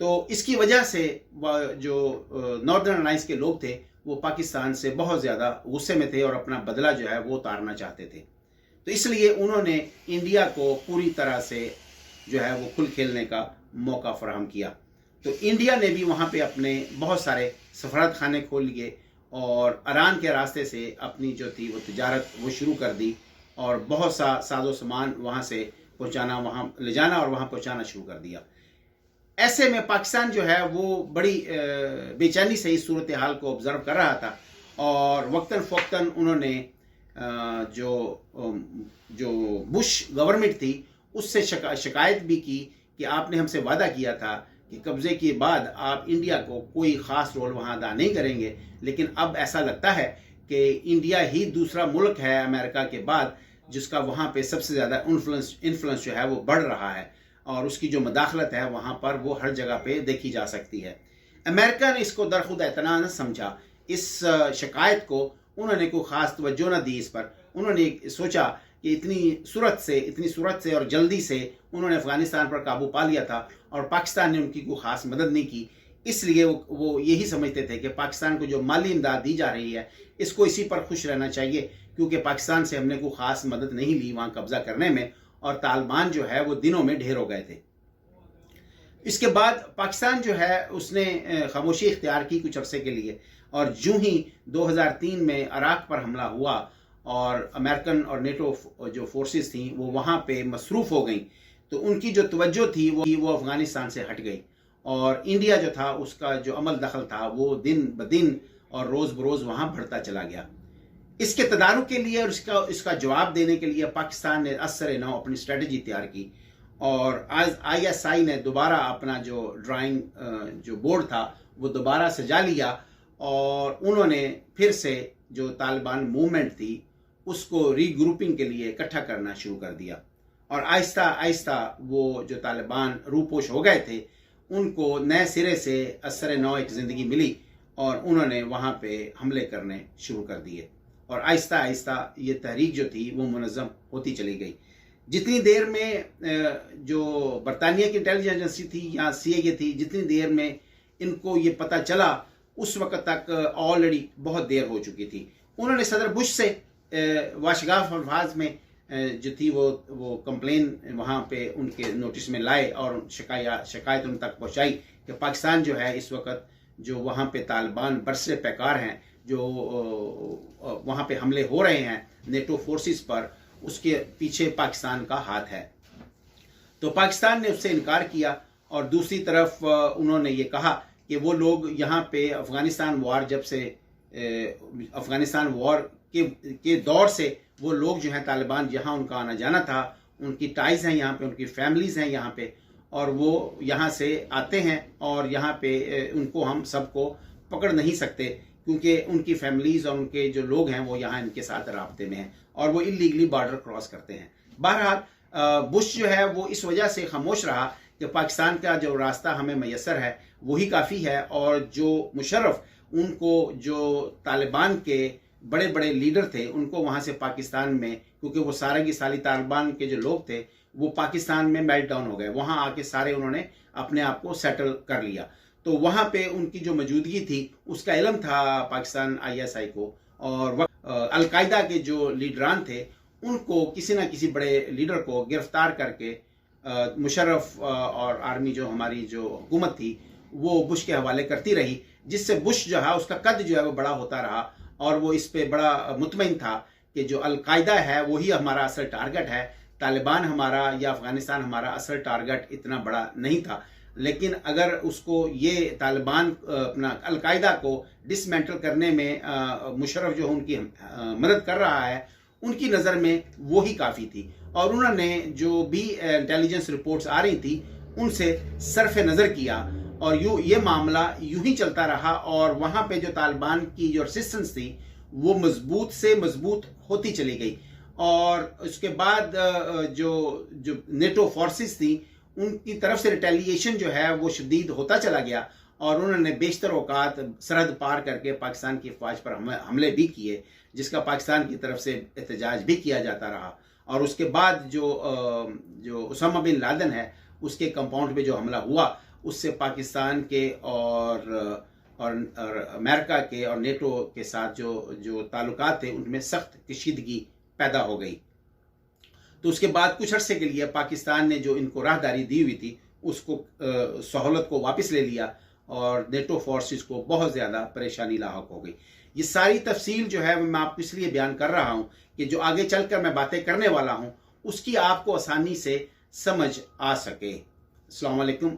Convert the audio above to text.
تو اس کی وجہ سے جو ناردرن الائنس کے لوگ تھے وہ پاکستان سے بہت زیادہ غصے میں تھے اور اپنا بدلہ جو ہے وہ اتارنا چاہتے تھے. تو اس لیے انہوں نے انڈیا کو پوری طرح سے جو ہے وہ کھل کھیلنے کا موقع فراہم کیا. تو انڈیا نے بھی وہاں پہ اپنے بہت سارے سفارت خانے کھول لیے اور ایران کے راستے سے اپنی جو تھی وہ تجارت وہ شروع کر دی اور بہت سا ساز و سامان وہاں سے پہنچانا، وہاں لے جانا اور وہاں پہنچانا شروع کر دیا. ایسے میں پاکستان جو ہے وہ بڑی بے چینی سے اس صورتحال کو آبزرو کر رہا تھا اور وقتاً فوقتاً انہوں نے جو بش گورنمنٹ تھی اس سے شکایت بھی کی کہ آپ نے ہم سے وعدہ کیا تھا کہ قبضے کے بعد آپ انڈیا کو کوئی خاص رول وہاں ادا نہیں کریں گے، لیکن اب ایسا لگتا ہے کہ انڈیا ہی دوسرا ملک ہے امریکہ کے بعد جس کا وہاں پہ سب سے زیادہ انفلوئنس جو ہے وہ بڑھ رہا ہے اور اس کی جو مداخلت ہے وہاں پر وہ ہر جگہ پہ دیکھی جا سکتی ہے. امریکہ نے اس کو درخود اعتنا نہ سمجھا، اس شکایت کو انہوں نے کوئی خاص توجہ نہ دی اس پر. انہوں نے سوچا کہ اتنی صورت سے اور جلدی سے انہوں نے افغانستان پر قابو پا لیا تھا اور پاکستان نے ان کی کوئی خاص مدد نہیں کی، اس لیے وہ یہی سمجھتے تھے کہ پاکستان کو جو مالی امداد دی جا رہی ہے اس کو اسی پر خوش رہنا چاہیے کیونکہ پاکستان سے ہم نے کوئی خاص مدد نہیں لی وہاں قبضہ کرنے میں، اور طالبان جو ہے وہ دنوں میں ڈھیر ہو گئے تھے. اس کے بعد پاکستان جو ہے اس نے خاموشی اختیار کی کچھ عرصے کے لیے، اور جو ہی 2003 میں عراق پر حملہ ہوا اور امریکن اور نیٹو جو فورسز تھیں وہ وہاں پہ مصروف ہو گئیں تو ان کی جو توجہ تھی وہ افغانستان سے ہٹ گئی اور انڈیا جو تھا اس کا جو عمل دخل تھا وہ دن بدن اور روز بروز وہاں بڑھتا چلا گیا. اس کے تدارک کے لیے اور اس کا جواب دینے کے لیے پاکستان نے اثر نو اپنی اسٹریٹجی تیار کی اور ISI نے دوبارہ اپنا جو ڈرائنگ جو بورڈ تھا وہ دوبارہ سجا لیا اور انہوں نے پھر سے جو طالبان موومنٹ تھی اس کو ری گروپنگ کے لیے اکٹھا کرنا شروع کر دیا اور آہستہ آہستہ وہ جو طالبان روپوش ہو گئے تھے ان کو نئے سرے سے اثر نو ایک زندگی ملی اور انہوں نے وہاں پہ حملے کرنے شروع کر دیے اور آہستہ آہستہ یہ تحریک جو تھی وہ منظم ہوتی چلی گئی. جتنی دیر میں جو برطانیہ کی انٹیلیجنس ایجنسی تھی یا CIA تھی، جتنی دیر میں ان کو یہ پتہ چلا اس وقت تک آلریڈی بہت دیر ہو چکی تھی. انہوں نے صدر بش سے واشگاف الفاظ میں جو تھی وہ کمپلین وہاں پہ ان کے نوٹس میں لائے اور شکایت ان تک پہنچائی کہ پاکستان جو ہے اس وقت جو وہاں پہ طالبان برسر پیکار ہیں، جو وہاں پہ حملے ہو رہے ہیں نیٹو فورسز پر، اس کے پیچھے پاکستان کا ہاتھ ہے. تو پاکستان نے اس سے انکار کیا اور دوسری طرف انہوں نے یہ کہا کہ وہ لوگ یہاں پہ افغانستان وار کے دور سے وہ لوگ جو ہیں طالبان یہاں ان کا آنا جانا تھا، ان کی ٹائز ہیں یہاں پہ، ان کی فیملیز ہیں یہاں پہ اور وہ یہاں سے آتے ہیں اور یہاں پہ ان کو ہم سب کو پکڑ نہیں سکتے کیونکہ ان کی فیملیز اور ان کے جو لوگ ہیں وہ یہاں ان کے ساتھ رابطے میں ہیں اور وہ انلیگلی بارڈر کراس کرتے ہیں. بہرحال بش جو ہے وہ اس وجہ سے خاموش رہا کہ پاکستان کا جو راستہ ہمیں میسر ہے وہی کافی ہے اور جو مشرف ان کو جو طالبان کے بڑے بڑے لیڈر تھے ان کو وہاں سے پاکستان میں، کیونکہ وہ سارے کی ساری طالبان کے جو لوگ تھے وہ پاکستان میں میلٹ ڈاؤن ہو گئے، وہاں آ کے سارے انہوں نے اپنے آپ کو سیٹل کر لیا. تو وہاں پہ ان کی جو موجودگی تھی اس کا علم تھا پاکستان ISI کو اور القاعدہ کے جو لیڈران تھے ان کو کسی نہ کسی بڑے لیڈر کو گرفتار کر کے مشرف اور آرمی جو ہماری جو حکومت تھی وہ بش کے حوالے کرتی رہی، جس سے بش جو ہے اس کا قد جو ہے وہ بڑا ہوتا رہا اور وہ اس پہ بڑا مطمئن تھا کہ جو القاعدہ ہے وہی ہمارا اصل ٹارگٹ ہے، طالبان ہمارا یا افغانستان ہمارا اصل ٹارگٹ اتنا بڑا نہیں تھا. لیکن اگر اس کو یہ طالبان اپنا القاعدہ کو ڈسمینٹل کرنے میں مشرف جو ان کی مدد کر رہا ہے ان کی نظر میں وہی کافی تھی اور انہوں نے جو بھی انٹیلیجنس رپورٹس آ رہی تھی ان سے صرف نظر کیا اور یہ معاملہ یوں ہی چلتا رہا اور وہاں پہ جو طالبان کی جو ریسسٹنس تھی وہ مضبوط سے مضبوط ہوتی چلی گئی اور اس کے بعد جو نیٹو فورسز تھیں ان کی طرف سے ریٹیلیشن جو ہے وہ شدید ہوتا چلا گیا اور انہوں نے بیشتر اوقات سرحد پار کر کے پاکستان کی افواج پر حملے بھی کیے جس کا پاکستان کی طرف سے احتجاج بھی کیا جاتا رہا. اور اس کے بعد جو اسامہ بن لادن ہے اس کے کمپاؤنڈ پہ جو حملہ ہوا اس سے پاکستان کے اور امریکہ کے اور نیٹو کے ساتھ جو تعلقات تھے ان میں سخت کشیدگی پیدا ہو گئی. تو اس کے بعد کچھ عرصے کے لیے پاکستان نے جو ان کو راہداری دی ہوئی تھی اس کو سہولت کو واپس لے لیا اور نیٹو فورسز کو بہت زیادہ پریشانی لاحق ہو گئی. یہ ساری تفصیل جو ہے میں آپ کو اس لیے بیان کر رہا ہوں کہ جو آگے چل کر میں باتیں کرنے والا ہوں اس کی آپ کو آسانی سے سمجھ آ سکے. السلام علیکم.